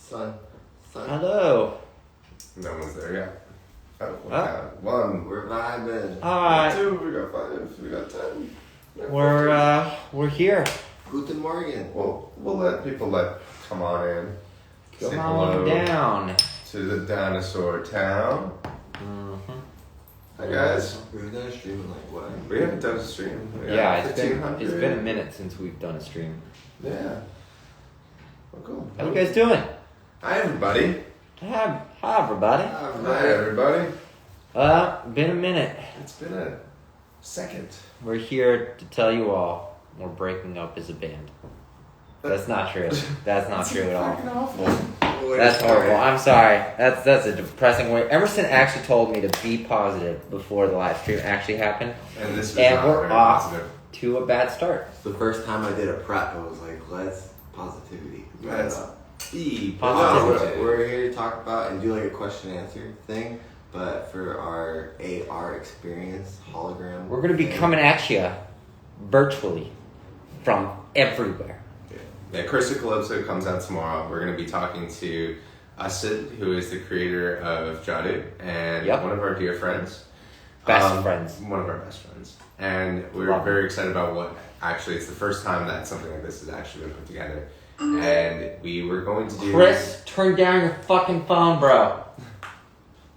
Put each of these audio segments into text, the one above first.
Son. Hello. No one's there yet. Oh, Oh. One. We're vibing. Alright. Two. We got 5. We got 10. We're here. Guten Morgen. Well, we'll let people come on in. Come Say on hello down. to the dinosaur town. Mm-hmm. Hi guys. We've done a stream in like what? We haven't done a stream. Yeah, it's been 1500. a minute since we've done a stream. Yeah. Well, cool. How you guys doing? Hi everybody. Hi everybody. Hi everybody. Been a minute. It's been a second. We're here to tell you all we're breaking up as a band. That's not true. That's not true at all. Fucking awful. That's horrible. I'm sorry. That's a depressing way. Emerson actually told me to be positive before the live stream actually happened. And this is And not we're very off positive. to a bad start. It's the first time I did a prep. I was like, let's positivity. Let's be Positive. positive. We're here to talk about and do like a question and answer thing, but for our AR experience hologram. We're going to be coming at you virtually from everywhere. Yeah, Curse of Calypso comes out tomorrow. We're going to be talking to Asid, who is the creator of Jadu, and Yep. one of our dear friends. Best friends. One of our best friends. And we're Love very excited about what, actually, it's the first time that something like this has actually been put together. And we were going to do... Chris, turn down your fucking phone, bro.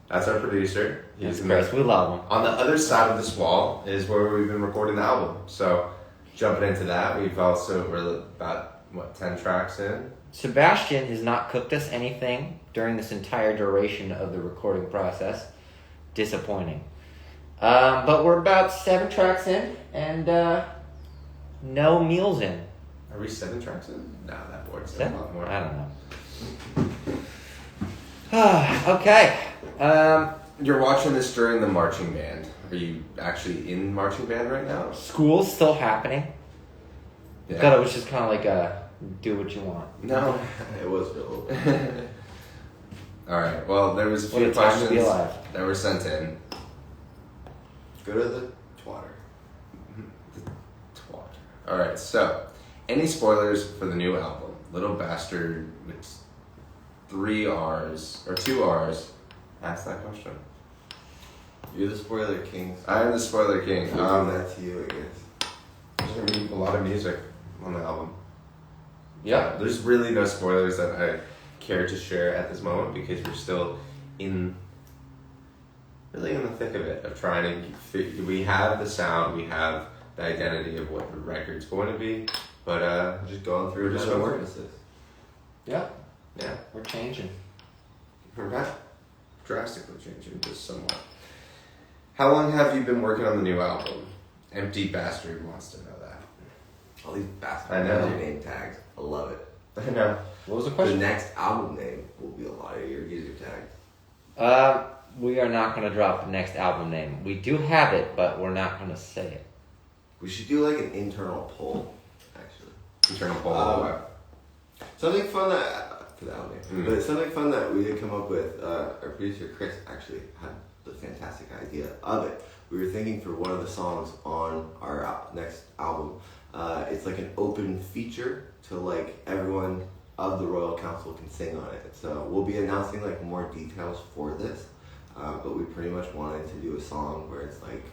That's our producer. Yes, He's Chris, we love him. On the other side of this wall is where we've been recording the album. So, jumping into that, we're about... 10 tracks in? Sebastian has not cooked us anything during this entire duration of the recording process. Disappointing. But we're about 7 tracks in, and no meals in. Are we 7 tracks in? No, that board's a 7? lot more. I don't know. Okay. You're watching this during the marching band. Are you actually in marching band right now? School's still happening. Yeah. Thought it was just kind of like a do what you want. No. It was real. All right. Well, there was a What few a time to be questions alive. that were sent in. Go to the twatter. Twat. All right. So, any spoilers for the new album, Little Bastard, with 3 R's or 2 R's? Ask that question. You're the spoiler king. I am the spoiler king. I'll do that to you, I guess. There's gonna be a lot of music on the album. Yeah. There's really no spoilers that I care to share at this moment because we're still really in the thick of it, of trying to we have the sound, we have the identity of what the record's going to be, but Just going through Just metamorphosis. Yeah. yeah, We're changing. we're not drastically changing, just somewhat. How long have you been working on the new album? Empty Bastard wants to know that. All these bastards I know. have your name tags. I love it. I know. What was the The question? next album name will be a lot of your user tags. We are not going to drop the next album name. We do have it, but we're not going to say it. We should do like an internal poll, actually. Internal poll. Something fun that for the album name, Mm. but something fun that we did come up with. Our producer Chris actually had the fantastic idea of it. We were thinking for one of the songs on our next album, it's like an open feature to like everyone of the Royal Council can sing on it. So we'll be announcing like more details for this, but we pretty much wanted to do a song where it's like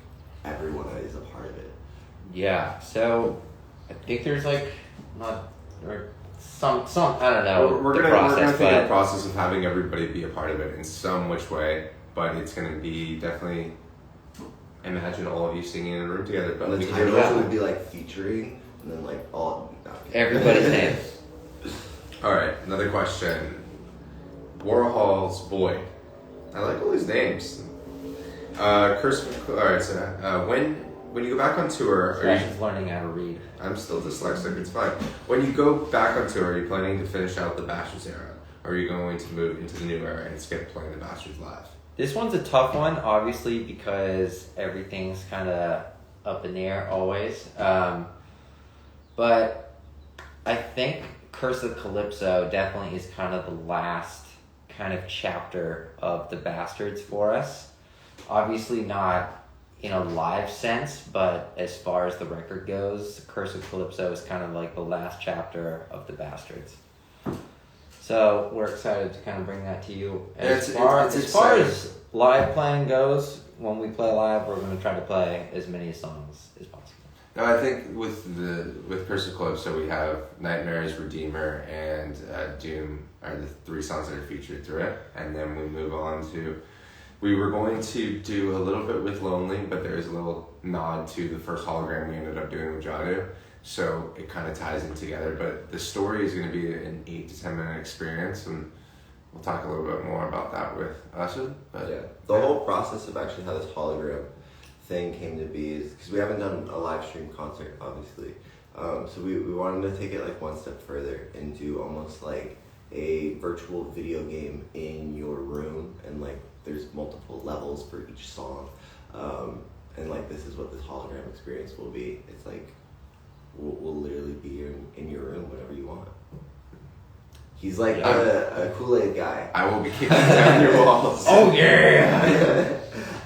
everyone is a part of it. Yeah, so I think there's like not or some I don't know We're the gonna process, think of the but process of having everybody be a part of it in some which way, but it's gonna be definitely imagine all of you singing in a room together. But And we the can do title that. would be like featuring, and then like all everybody's name. All right, another question. Warhol's Boy. I like all these names. Curse. All right, so when you go back on tour, are you, Sebastian's learning how to read. I'm still dyslexic. It's fine. When you go back on tour, are you planning to finish out the Bastards era, or are you going to move into the new era and skip playing the Bastards live? This one's a tough one, obviously, because everything's kind of up in the air always. But I think Curse of Calypso definitely is kind of the last kind of chapter of the Bastards for us. Obviously not in a live sense, but as far as the record goes, Curse of Calypso is kind of like the last chapter of the Bastards. So we're excited to kind of bring that to you. As It's far exciting. as live playing goes, when we play live, we're going to try to play as many songs as possible. No, I think with Curse of Calypso, we have Nightmares, Redeemer, and Doom are the 3 songs that are featured through it. And then we move on to, we were going to do a little bit with Lonely, but there's a little nod to the first hologram we ended up doing with Jadu. So it kind of ties in together. But the story is going to be an 8 to 10 minute experience, and we'll talk a little bit more about that with Usher. But yeah, the whole process of actually how this hologram thing came to be is because we haven't done a live stream concert, obviously. So we wanted to take it like one step further and do almost like a virtual video game in your room, and like there's multiple levels for each song. And like this is what this hologram experience will be. It's like we'll literally be in your room whenever you want. He's like a Kool-Aid guy. I will be kicking down your walls. Oh yeah!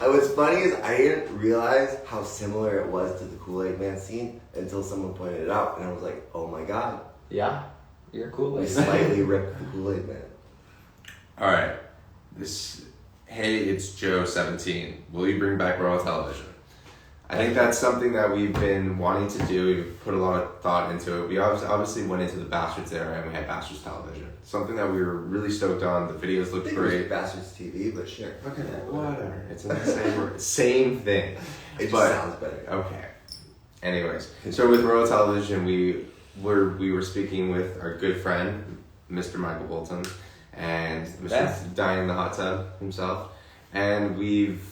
What's funny is I didn't realize how similar it was to the Kool-Aid Man scene until someone pointed it out, and I was like, oh my god. Yeah, you're cool. We slightly ripped the Kool-Aid Man. Alright. Hey, it's Joe 17. Will you bring back Royal Television? I think that's something that we've been wanting to do. We've put a lot of thought into it. We obviously went into the Bastards era and we had Bastards Television. Something that we were really stoked on. The videos looked great. Bastards TV, but sure. Okay, whatever. It's in the same word. Same thing. It just sounds better. Okay. Anyways, so with Royal Television, we were speaking with our good friend, Mr. Michael Bolton, and Mr. Dying in the Hot Tub himself, and we've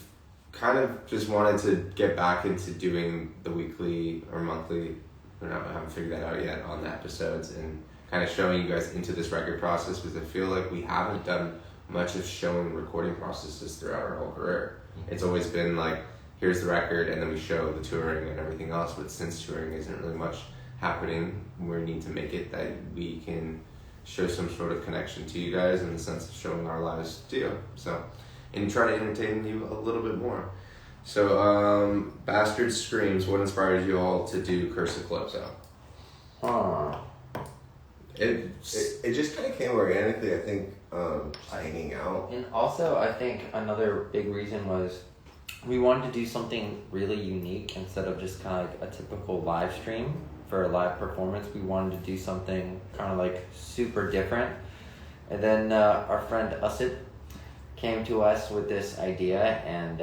kind of just wanted to get back into doing the weekly or monthly, we haven't figured that out yet, on the episodes, and kind of showing you guys into this record process, because I feel like we haven't done much of showing recording processes throughout our whole career. It's always been like, here's the record, and then we show the touring and everything else, but since touring isn't really much happening, we need to make it that we can show some sort of connection to you guys in the sense of showing our lives to you. So, and try to entertain you a little bit more. So, Bastard Screams, what inspired you all to do Curse of Calypso? It just kind of came organically, I think, just hanging out. And also, I think another big reason was we wanted to do something really unique instead of just kind of like a typical live stream for a live performance. We wanted to do something kind of like super different. And then our friend Usid came to us with this idea, and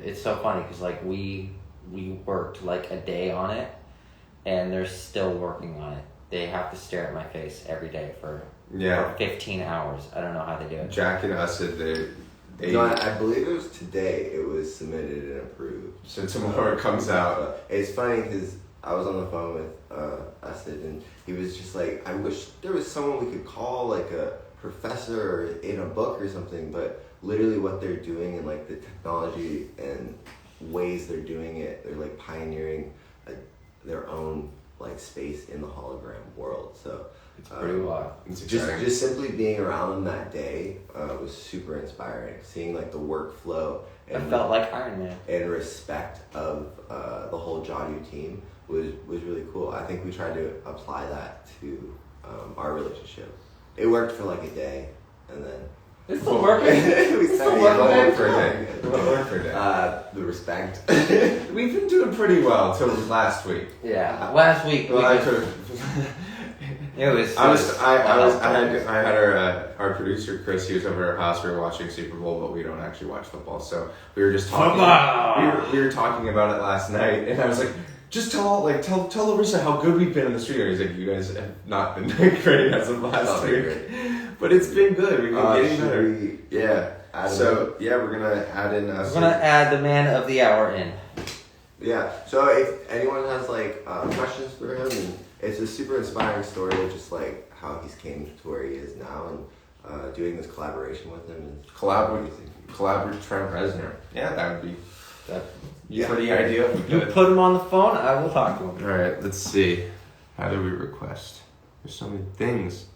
it's so funny because like we worked like a day on it, and they're still working on it. They have to stare at my face every day for 15 hours. I don't know how they do it. Jack and Usid, they No, I believe it was today it was submitted and approved. So tomorrow it comes out. It's funny because I was on the phone with Usid, and he was just like, I wish there was someone we could call, like a professor or in a book or something, but literally what they're doing and like the technology and ways they're doing it, they're like pioneering their own like space in the hologram world. So it's pretty wild. Just simply being around them that day was super inspiring. Seeing like the workflow and I felt like Iron Man. And respect of the whole Jadu team was really cool. I think we tried to apply that to our relationship. It worked for like a day, and then it's still working. It's still working for a day. It'll work for a day. The respect. We've been doing pretty well till last week. Yeah, last week. I had our producer Chris. He was over at our house. We were watching Super Bowl, but we don't actually watch football. So we were just talking. We were talking about it last night, and I was like, just tell Larissa how good we've been in the studio. He's like, you guys have not been doing great as of last week, but it's been good. We've been getting better. We're gonna add in. We're gonna add the man of the hour in. Yeah. So if anyone has like questions for him, and it's a super inspiring story of just like how he's came to where he is now, and doing this collaboration with him and collaborate Trent Reznor. Yeah, that would be pretty ideal. You put him on the phone, I will talk to him. All right, let's see. How do we request? There's so many things.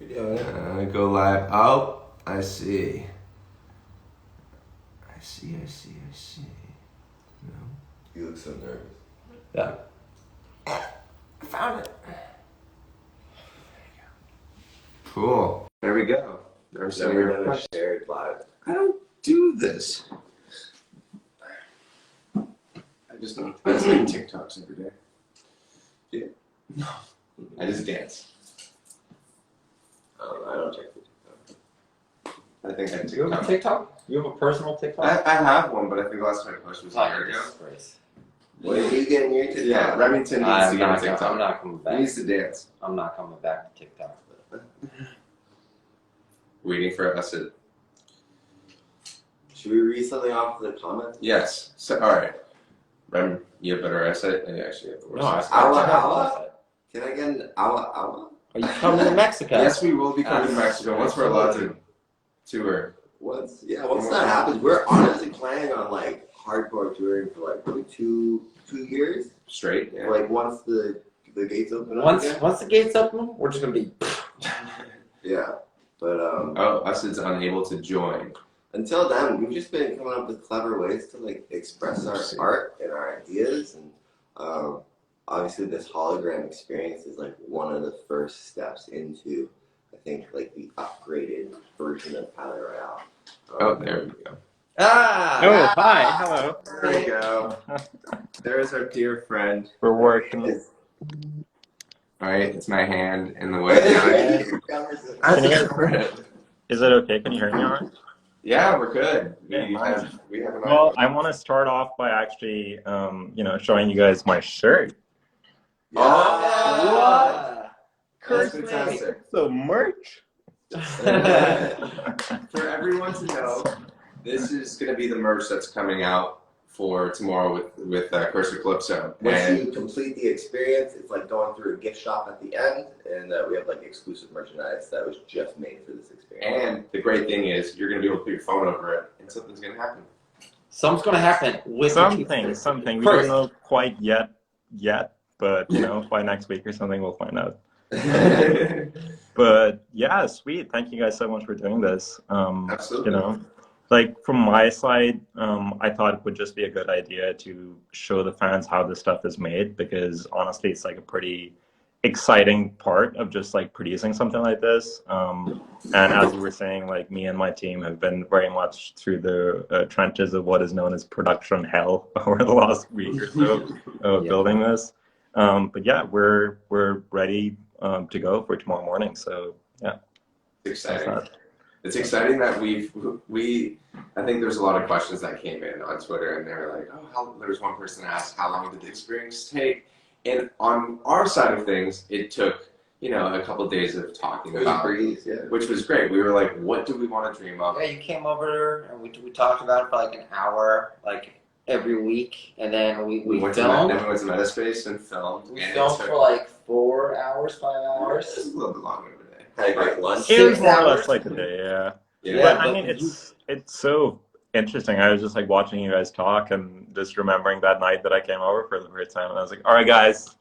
You're doing it. Go live. Oh, I see. No. You look so nervous. Yeah. I found it. Cool. There we go. There's some of Never your done a questions. shared live. I don't do this. I just make TikToks every day. Yeah. No. I just dance. I don't check it. I think I Do you have a TikTok. TikTok? You have a personal TikTok? I have one, but I think the last time I posted was a year ago. Disgrace. What are you getting your TikTok? Yeah, Remington needs to I'm get a not TikTok. coming He back. needs to dance. I'm not coming back to TikTok. Waiting for us to. Should we read something off the comments? Yes. So, all right. Rem, you have better eyesight? I actually have the worst No, eyesight. Ala. Can I get an ala? Are you coming to Mexico? Yes, we will be coming to Mexico once we're allowed to tour. Once that happens, we're honestly planning on like hardcore touring for like probably two years. Straight? Yeah. Like once the gates open up. Once again. the gates open, we're just gonna be. Yeah, but Oh, us is unable to join. until then, we've just been coming up with clever ways to like express our art and our ideas, and obviously this hologram experience is like one of the first steps into, I think, like the upgraded version of Palaye Royale. Oh, there we go. Ah! Oh, hi, hello. There we go. There is our dear friend. We're working. All right, it's my hand in the way. Can you guys- Is it okay? Can you hear me all right? Yeah, we're good. Yeah, We have an Well, I want to start off by actually, showing you guys my shirt. Oh, Curse that's fantastic. So merch. For everyone to know, this is going to be the merch that's coming out for tomorrow with Curse of Calypso. Once And you complete the experience, it's like going through a gift shop at the end, and we have like exclusive merchandise that was just made for this experience. and the great thing is, you're going to be able to put your phone over it, and something's going to happen. Something's gonna happen with Something. We don't know quite yet, but by next week or something, we'll find out. But yeah, sweet. Thank you guys so much for doing this. Absolutely. Like from my side, I thought it would just be a good idea to show the fans how this stuff is made, because honestly, it's like a pretty exciting part of just like producing something like this. And as you were saying, like me and my team have been very much through the trenches of what is known as production hell over the last week or so of building this. But yeah, we're ready to go for tomorrow morning. So yeah, It's exciting. It's exciting that I think there's a lot of questions that came in on Twitter, and they were like, there's one person asked, how long did the experience take? And on our side of things, it took, a couple of days of talking about it, which was great. We were like, what do we want to dream of? Yeah, you came over and we talked about it for like an hour, like every week, and then we went filmed. then we went to Metaspace and filmed. We and filmed for like 4 hours, 5 hours. It was a little bit longer today. Had a great lunch. it was 6 more or hours. less like a day, yeah. Yeah. But I mean, it's so interesting. I was just like watching you guys talk and just remembering that night that I came over for the first time, and I was like, all right, guys,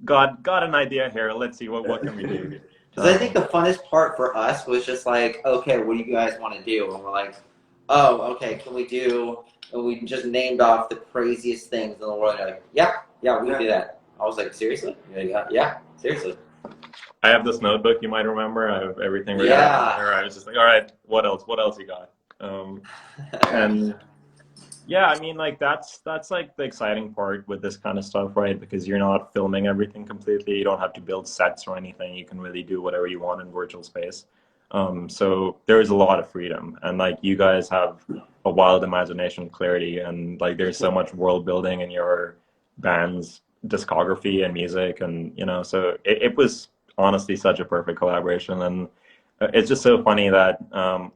got an idea here. Let's see what can we do. Because I think the funnest part for us was just like, okay, what do you guys want to do? And we're like, oh, okay, can we do? And we just named off the craziest things in the world. They're like, yeah, we can do that. I was like, seriously? Yeah, seriously. I have this notebook you might remember. I have everything written Yeah. down there. I was just like, all right, what else? What else you got? And yeah, I mean, like that's like the exciting part with this kind of stuff, right? Because you're not filming everything completely. You don't have to build sets or anything. You can really do whatever you want in virtual space. So there is a lot of freedom, and like you guys have a wild imagination, clarity, and like there's so much world building in your band's discography and music, and so it was honestly such a perfect collaboration, and it's just so funny that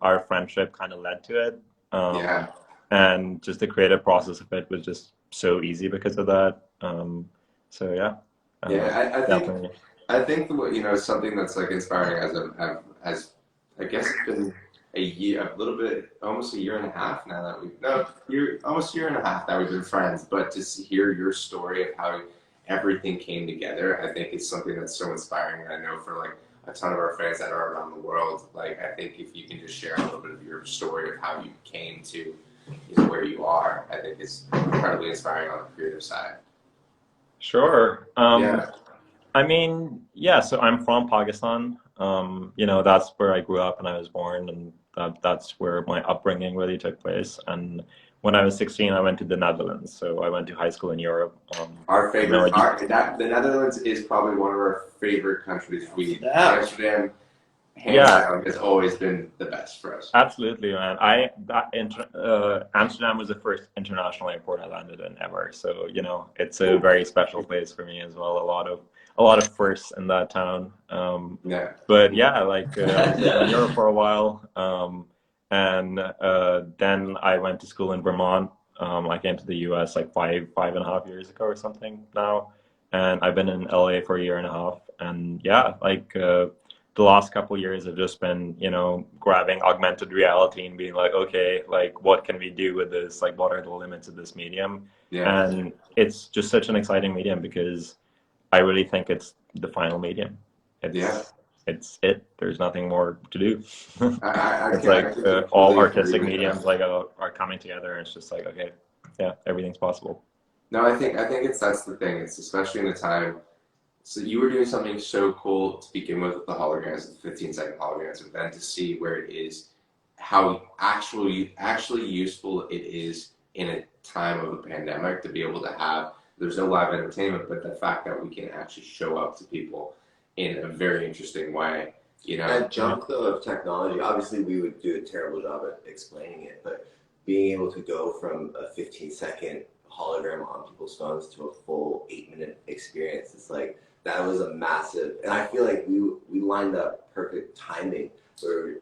our friendship kind of led to it. And just the creative process of it was just so easy because of that. So yeah. I think something that's like inspiring as I guess it's been almost a year and a half now that almost a year and a half that we've been friends, but to hear your story of how everything came together, I think is something that's so inspiring. And I know for like a ton of our fans that are around the world, like I think if you can just share a little bit of your story of how you came to where you are, I think is incredibly inspiring on the creative side. Sure. Yeah. I mean, yeah, so I'm from Pakistan. You know, that's where I grew up and I was born, and that's where my upbringing really took place. And when I was 16, I went to the Netherlands. So I went to high school in Europe. Our You know, favorite part, that the Netherlands is probably one of our favorite countries. Yeah. Amsterdam, hands yeah, down, has always been the best for us. absolutely, man. Amsterdam was the first international airport I landed in ever. So, you know, it's a very special place for me as well. A lot of firsts in that town. Yeah. But yeah, like I was in Europe for a while, and then I went to school in Vermont. I came to the U.S. like five and a half years ago or something now, and I've been in LA for a year and a half. And yeah, like the last couple of years have just been, you know, grabbing augmented reality and being like, okay, like what can we do with this? Like, what are the limits of this medium? Yeah. And it's just such an exciting medium because I really think it's the final medium. Yeah. It's it. There's nothing more to do. I It's can, I like can all completely agree artistic with mediums that. like are coming together, and it's just like okay, yeah, everything's possible. No, I think that's the thing. It's especially in the time. So you were doing something so cool to begin with the holograms, the 15-second holograms, and then to see where it is, how actually useful it is in a time of a pandemic to be able to have. There's no live entertainment, but the fact that we can actually show up to people in a very interesting way, you know. That jump though of technology, obviously we would do a terrible job at explaining it, but being able to go from a 15-second hologram on people's phones to a full 8-minute experience, it's like that was a massive, and I feel like we lined up perfect timing where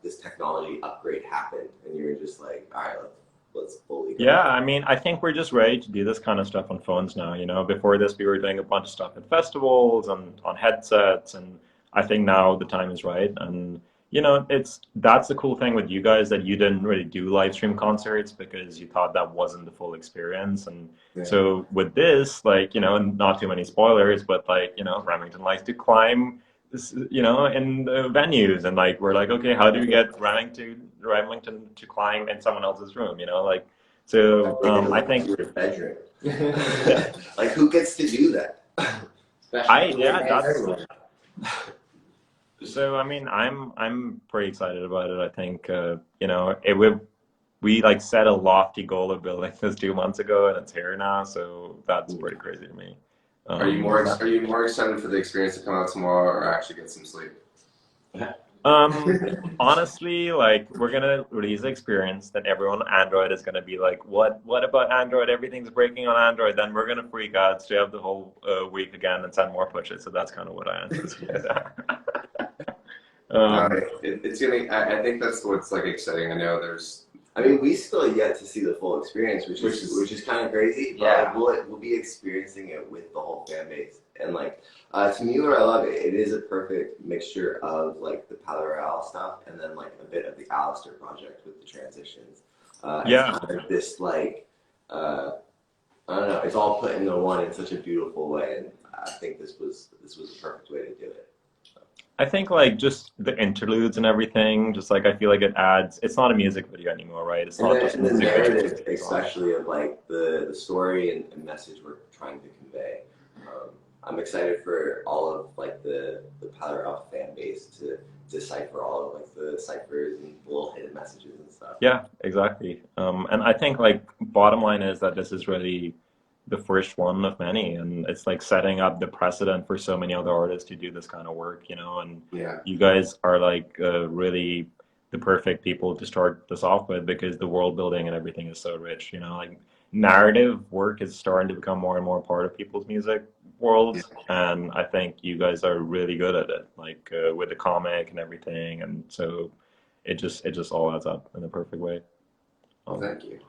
this technology upgrade happened, and you were just like, all right, let's fully go. Yeah, I mean, I think we're just ready to do this kind of stuff on phones now. You know, before this, we were doing a bunch of stuff at festivals and on headsets, and I think now the time is right. And you know, that's the cool thing with you guys that you didn't really do live stream concerts because you thought that wasn't the full experience. And Yeah. so with this, like, you know, and not too many spoilers, but like, you know, Remington likes to climb you know, in the venues, and like we're like, okay, how do we get Remington to climb in someone else's room? You know, like so. I think Your bedroom. Like who gets to do that? that's so. I mean, I'm pretty excited about it. I think you know we like set a lofty goal of building this 2 months ago, and it's here now. So that's pretty crazy to me. Are you more excited for the experience to come out tomorrow, or actually get some sleep? Honestly, like we're gonna release the experience, then everyone on Android is gonna be like, what about Android? Everything's breaking on Android. Then we're gonna freak out, stay up the whole week again, and send more pushes. So that's kind of what I anticipate. It's gonna. I think that's what's like exciting. I know there's. I mean, we still yet to see the full experience, which is kind of crazy. But Yeah. we'll be experiencing it with the whole fan base, and like to me, what I love it is a perfect mixture of like the Palaye Royale stuff, and then like a bit of the Alistair project with the transitions. Yeah. It's kind of this like I don't know. It's all put into one in such a beautiful way, and I think this was a perfect way to do it. I think like just the interludes and everything, just like I feel like it adds. It's not a music video anymore, right? It's not just And the music video. narrative, especially of like the story and message we're trying to convey. I'm excited for all of like the Palaye Royale fan base to decipher all of like the ciphers and little hidden messages and stuff. Yeah, exactly. And I think like bottom line is that this is really the first one of many, and it's like setting up the precedent for so many other artists to do this kind of work, you know. And Yeah. you guys are like really the perfect people to start this off with because the world building and everything is so rich, you know. Like narrative work is starting to become more and more part of people's music worlds, and I think you guys are really good at it, like with the comic and everything, and so it just all adds up in the perfect way. Well, thank you.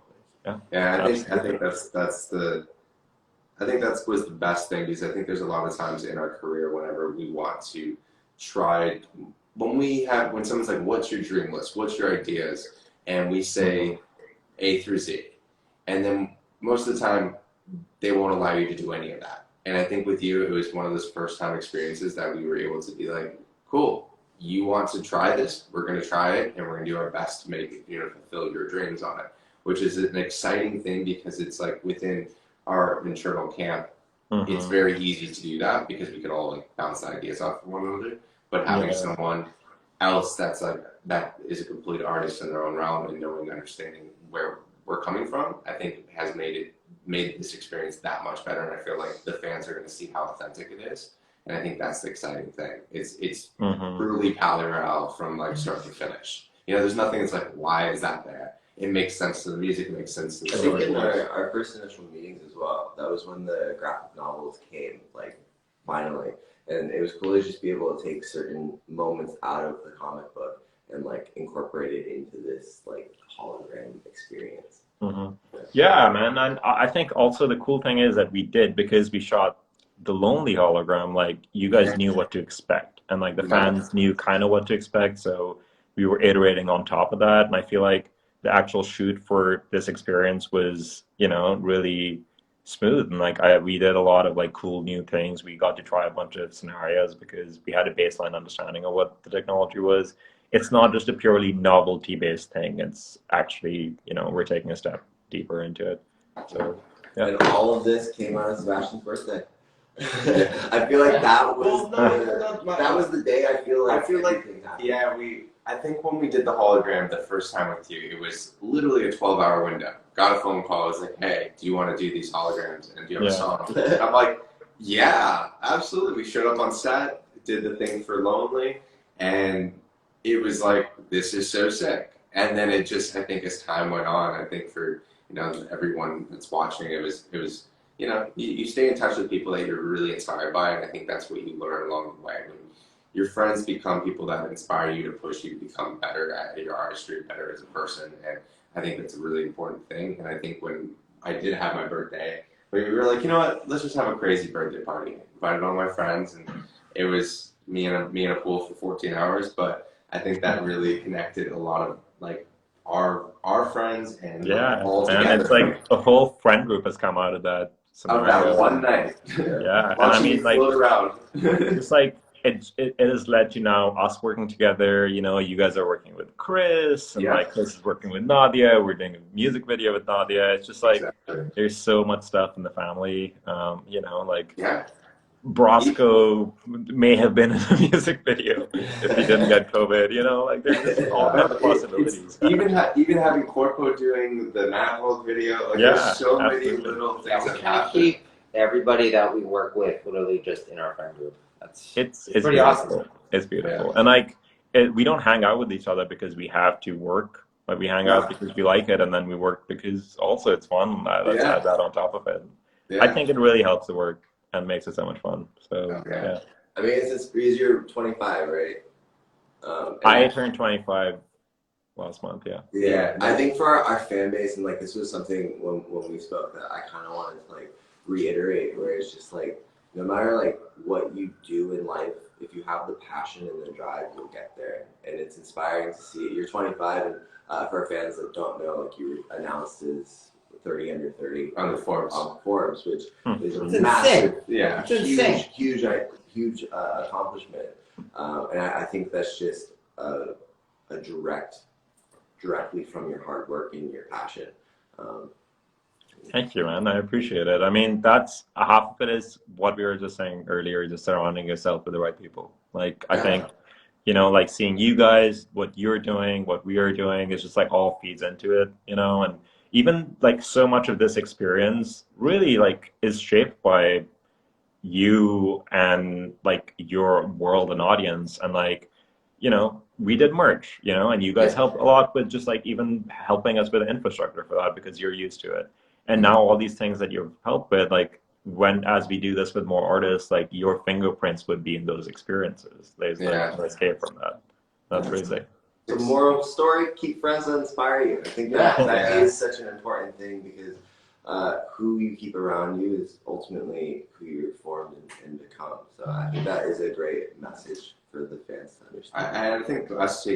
Yeah. Yeah, I think that's was the best thing because I think there's a lot of times in our career whenever we want to try when someone's like, "What's your dream list? What's your ideas?" and we say A through Z, and then most of the time they won't allow you to do any of that. And I think with you, it was one of those first time experiences that we were able to be like, "Cool, you want to try this? We're going to try it, and we're going to do our best to make it, fulfill your dreams on it." Which is an exciting thing because it's like within our internal camp, it's very easy to do that because we could all like bounce ideas off of one another. but having Yeah. someone else that's like that is a complete artist in their own realm and knowing, understanding where we're coming from, I think has made this experience that much better. And I feel like the fans are going to see how authentic it is. And I think that's the exciting thing. It's truly Palaye Royale from like start to finish. You know, there's nothing that's like, why is that there? It makes sense to the music, it makes sense to the I think in story. our first initial meetings as well, that was when the graphic novels came, like, finally. And it was cool to just be able to take certain moments out of the comic book and, like, incorporate it into this, like, hologram experience. Yeah, man. And I think also the cool thing is that we did, because we shot the Lonely hologram, like, you guys knew what to expect. And, like, the fans knew kind of what to expect. So we were iterating on top of that. And I feel like the actual shoot for this experience was, you know, really smooth. And, like, we did a lot of, like, cool new things. We got to try a bunch of scenarios because we had a baseline understanding of what the technology was. It's not just a purely novelty-based thing. It's actually, you know, we're taking a step deeper into it. So, yeah. And all of this came out of Sebastian's birthday. I feel like that was that was the day. I feel like I think when we did the hologram the first time with you, it was literally a 12-hour window. Got a phone call. I was like, hey, do you want to do these holograms? And do you have a song? And I'm like, yeah, absolutely. We showed up on set, did the thing for Lonely, and it was like, this is so sick. And then it just, I think as time went on, I think for, you know, everyone that's watching, it was, you know, you stay in touch with people that you're really inspired by, and I think that's what you learn along the way. When your friends become people that inspire you to push you to become better at your artistry, better as a person, and I think that's a really important thing. And I think when I did have my birthday, we were like, you know what, let's just have a crazy birthday party. Invited all my friends, and it was me in a pool for 14 hours, but I think that really connected a lot of like our friends and all together. And it's like a whole friend group has come out of that scenario. Of that one night. Yeah, and I mean, like, around. it's like it has led to now us working together. You know, you guys are working with Chris, and like Chris is working with Nadia. We're doing a music video with Nadia. It's just like there's so much stuff in the family. You know, like Brosco may have been in a music video if he didn't get COVID. You know, like there's just all kinds of possibilities. Even having Corpo doing the Mad World video, like there's so many little things that happen. Keep everybody that we work with literally just in our friend group. It's pretty beautiful. awesome. It's beautiful, and like we don't hang out with each other because we have to work. Like we hang out because we like it, and then we work because also it's fun. Let's add that on top of it. I think it really helps the work and makes it so much fun. So yeah. I mean, it's you're 25, right? I turned 25 last month. Yeah. I think for our fan base, and like this was something when we spoke that I kind of wanted to like reiterate, where it's just like no matter like what you do in life, if you have the passion and the drive, you'll get there. And it's inspiring to see it. You're 25, and for fans that don't know, like you were announced as 30 under 30 on the Forbes, which is a it's massive, insane. huge accomplishment. And I think that's just a directly from your hard work and your passion. Thank you, man. I appreciate it. I mean, that's half of it is what we were just saying earlier, just surrounding yourself with the right people. Like, I think, you know, like seeing you guys, what you're doing, what we are doing, is just like all feeds into it, you know, and even like so much of this experience really like is shaped by you and like your world and audience. And like, you know, we did merch, you know, and you guys helped a lot with just like even helping us with the infrastructure for that because you're used to it. And now all these things that you've helped with, like as we do this with more artists, like your fingerprints would be in those experiences. There's no escape from that. That's crazy. The moral story: keep friends that inspire you. I think that is such an important thing because who you keep around you is ultimately who you're formed and become. So I think that is a great message for the fans to understand. I think us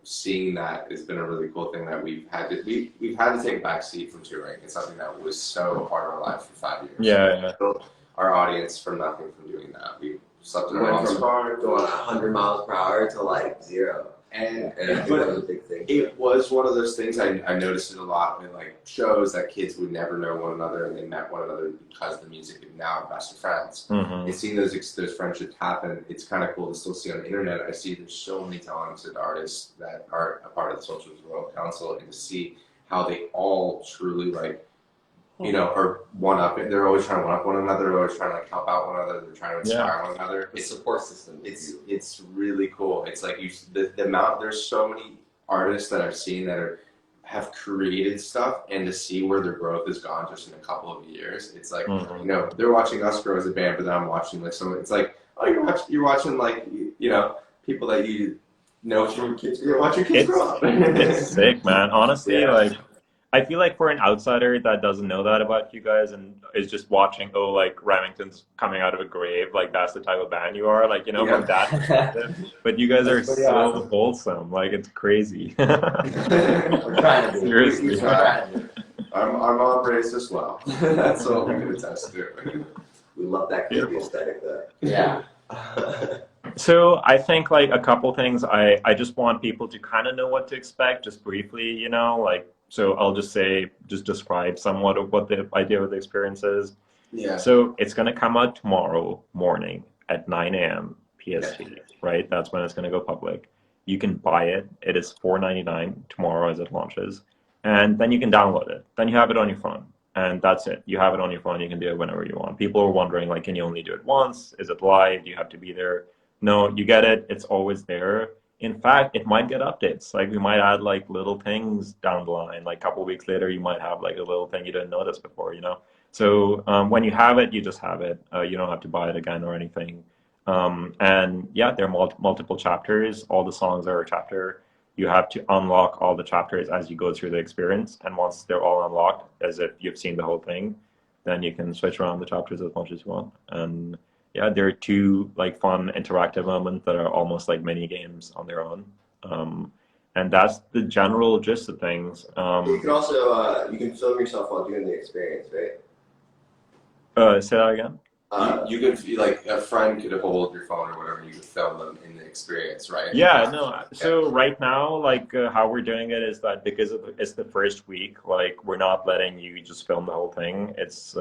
seeing that has been a really cool thing that we've had to take a back seat from touring. It's something that was so part of our lives for 5 years. Yeah. Built our audience from nothing from doing that. We slept in went our from going 100 miles per hour to like 0. And I think that was a big thing. it was one of those things I noticed it a lot in like shows that kids would never know one another and they met one another because of the music and now are best friends. And seeing those friendships happen, it's kind of cool to still see on the internet. I see there's so many talented artists that are a part of the Social World Council, and to see how they all truly like, you know, are one up. They're always trying to one up one another. They're always trying to like help out one another. They're trying to inspire one another. It's a support system. It's really cool. It's like the amount. There's so many artists that I've seen that have created stuff, and to see where their growth has gone just in a couple of years. It's like you know, they're watching us grow as a band, but then I'm watching like someone. It's like, oh, you're watching like you know, people that you know from kids. You're watching kids grow up. It's sick, man. Honestly, like. I feel like for an outsider that doesn't know that about you guys and is just watching, oh, like Remington's coming out of a grave, like that's the type of band you are, like, you know, from that perspective. But you guys are so wholesome, like it's crazy. We're trying to be. Seriously. I'm on brace as well. That's all we can attest to. We love that creepy aesthetic though. Yeah. So I think like a couple things, I just want people to kind of know what to expect, just briefly, you know, like, so I'll just describe somewhat of what the idea of the experience is. Yeah. So it's going to come out tomorrow morning at 9 a.m. PST, right? That's when it's going to go public. You can buy it. It is $4.99 tomorrow as it launches. And then you can download it. Then you have it on your phone. And that's it. You have it on your phone. You can do it whenever you want. People are wondering, like, can you only do it once? Is it live? Do you have to be there? No, you get it. It's always there. In fact, it might get updates. Like we might add like little things down the line. Like a couple of weeks later, you might have like a little thing you didn't notice before, you know? So when you have it, you just have it. You don't have to buy it again or anything. And yeah, there are multiple chapters. All the songs are a chapter. You have to unlock all the chapters as you go through the experience. And once they're all unlocked, as if you've seen the whole thing, then you can switch around the chapters as much as you want. And yeah, there are two like fun interactive moments that are almost like mini games on their own. And that's the general gist of things. You can also you can film yourself while doing the experience, right? Say that again? You could like a friend could hold your phone or whatever. You could film them in the experience, right? Yeah, no. So right now, like how we're doing it is that because it's the first week, like we're not letting you just film the whole thing. It's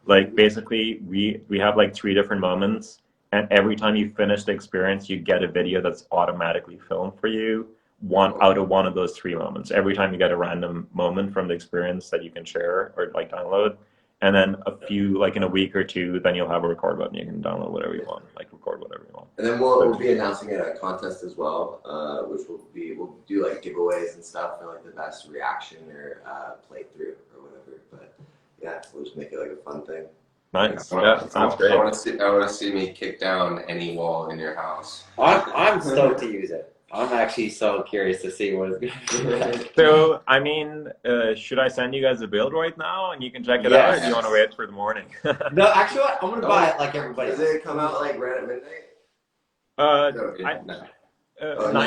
like basically we have like 3 different moments, and every time you finish the experience, you get a video that's automatically filmed for you. One out of one of those 3 moments. Every time you get a random moment from the experience that you can share or like download. And then a few, like in a week or 2, then you'll have a record button. You can download whatever you want, like record whatever you want. And then we'll be announcing a contest as well, which we'll do like giveaways and stuff for like the best reaction or playthrough or whatever. But yeah, we'll just make it like a fun thing. Nice. Yeah, sounds great. I want to see me kick down any wall in your house. I'm stoked to use it. I'm actually so curious to see what it's going to be like. So, I mean, should I send you guys a build right now and you can check it out, or do you want to wait for the morning? No, actually, I'm going to buy it like everybody else. Does it come out like right at midnight? 9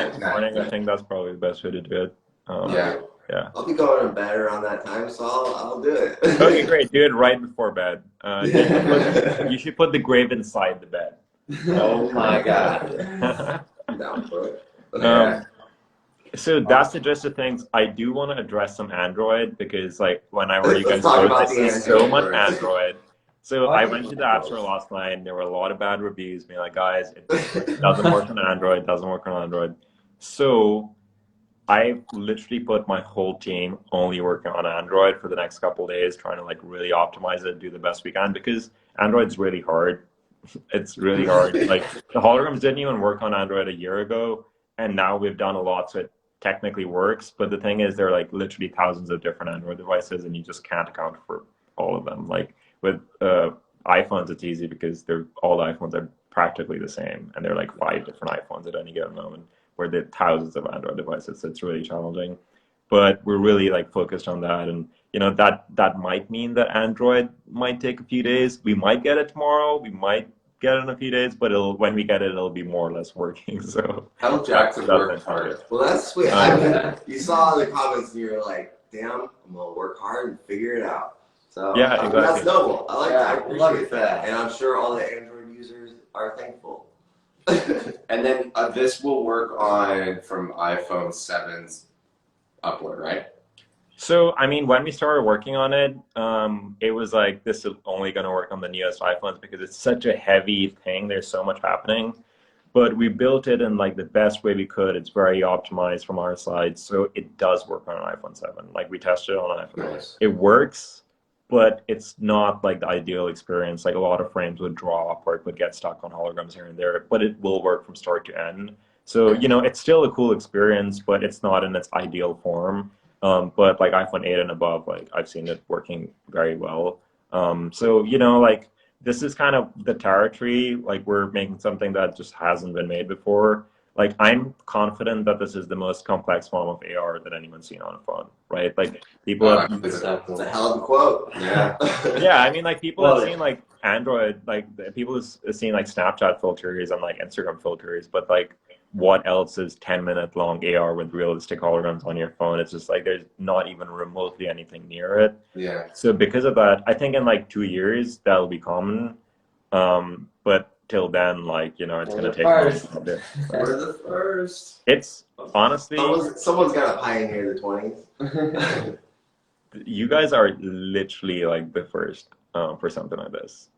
in the morning, I think that's probably the best way to do it. Yeah. I'll be going to bed around that time, so I'll do it. Okay, great. Do it right before bed. You should put the grave inside the bed. Oh my god. I'm down for it. So that's the gist of things. I do want to address some Android because, like, when I heard you guys post, I see so much Android. So I went to the App Store last night, and there were a lot of bad reviews being like, guys, it doesn't work on Android, doesn't work on Android. So I literally put my whole team only working on Android for the next couple of days, trying to like really optimize it, do the best we can, because Android's really hard. It's really hard. Like the holograms didn't even work on Android a year ago, and now we've done a lot, so it technically works. But the thing is, there are like literally thousands of different Android devices, and you just can't account for all of them. Like with iPhones, it's easy because all the iPhones are practically the same, and they're like 5 different iPhones at any given moment, where there are thousands of Android devices. So it's really challenging. But we're really like focused on that, and you know that might mean that Android might take a few days. We might get it tomorrow. We might get it in a few days, but when we get it, it'll be more or less working. So how Jackson worked hard. Well, that's sweet. I mean, you saw the comments and you were like, "Damn, I'm gonna work hard and figure it out." So yeah, exactly. That's noble. I like that. I love appreciate that, and I'm sure all the Android users are thankful. And then this will work on from iPhone 7's upward, right? So, I mean, when we started working on it, it was like, this is only going to work on the newest iPhones because it's such a heavy thing. There's so much happening. But we built it in like the best way we could. It's very optimized from our side. So it does work on an iPhone 7. Like we tested it on an iPhone. Nice. It works, but it's not like the ideal experience. Like a lot of frames would drop or it would get stuck on holograms here and there, but it will work from start to end. So, you know, it's still a cool experience, but it's not in its ideal form. But like iPhone 8 and above, like I've seen it working very well. So, you know, like this is kind of the territory, like we're making something that just hasn't been made before. Like I'm confident that this is the most complex form of AR that anyone's seen on a phone, right? Like people have, It's a hell of a quote. Yeah. yeah, I mean like people have seen like Android, like people have seen like Snapchat filters and like Instagram filters, but like what else is 10-minute long AR with realistic holograms on your phone? It's just like there's not even remotely anything near it. Yeah. So because of that, I think in like 2 years that'll be common. But till then, like, you know, it's gonna take a bit. We're the first. It's honestly, Someone's got to pioneer the 20s. you guys are literally like the first for something like this.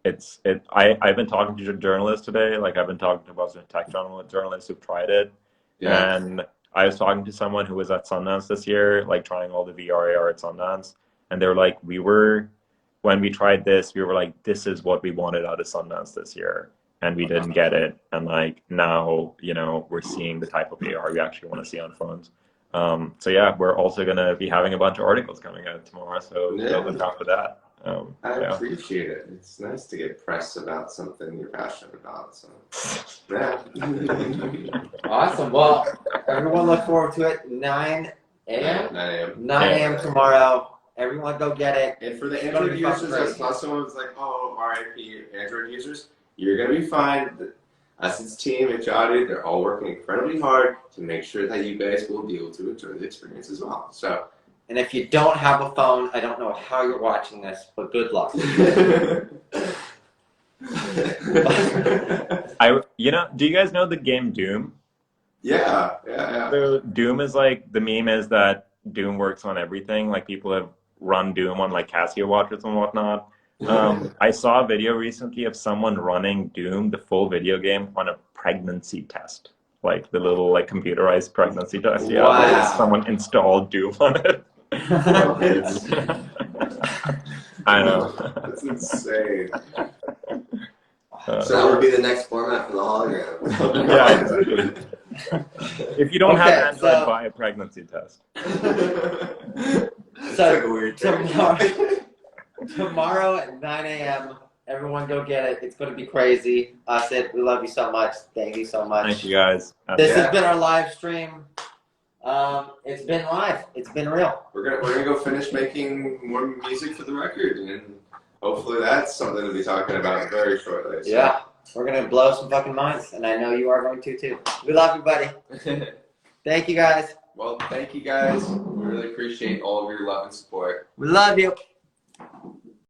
I've been talking to journalists today. Like I've been talking to a bunch of tech journalists who've tried it, Yeah. and I was talking to someone who was at Sundance this year, like trying all the VR AR at Sundance, and they were like, when we tried this, we were like, this is what we wanted out of Sundance this year, and we didn't get it. And like now, you know, we're seeing the type of AR we actually want to see on phones. So yeah, we're also gonna be having a bunch of articles coming out tomorrow. So look out for that. I Yeah. appreciate it. It's nice to get press about something you're passionate about. So, yeah. Awesome. Well, everyone look forward to it. 9 a.m. 9 a.m. 9 a.m. tomorrow. Everyone go get it. And for the It's gonna Android be fucking users, I crazy. saw someone was like, oh, RIP Android users, you're going to be fine. Us as team at Jotty, they're all working incredibly hard to make sure that you guys will be able to enjoy the experience as well. So, And if you don't have a phone, I don't know how you're watching this, but good luck. Do you guys know the game Doom? yeah. So Doom is like, the meme is that Doom works on everything. Like people have run Doom on like Casio watches and whatnot. I saw a video recently of someone running Doom, the full video game, on a pregnancy test. Like the little like computerized pregnancy test. Yeah, Wow. like, someone installed Doom on it. I know. That's insane. So that would be the next format for the hologram. Yeah, exactly. If you don't have Okay, Android, so- buy a pregnancy test. It's like a weird thing. Tomorrow at 9 a.m. Everyone go get it. It's going to be crazy. Sid, we love you so much. Thank you so much. Thank you guys. This has been our live stream. It's been live. It's been real. We're gonna go finish making more music for the record, and hopefully that's something to be talking about very shortly. So. Yeah. We're going to blow some fucking minds, and I know you are going to too. We love you, buddy. Thank you, guys. Well, thank you guys. We really appreciate all of your love and support. We love you.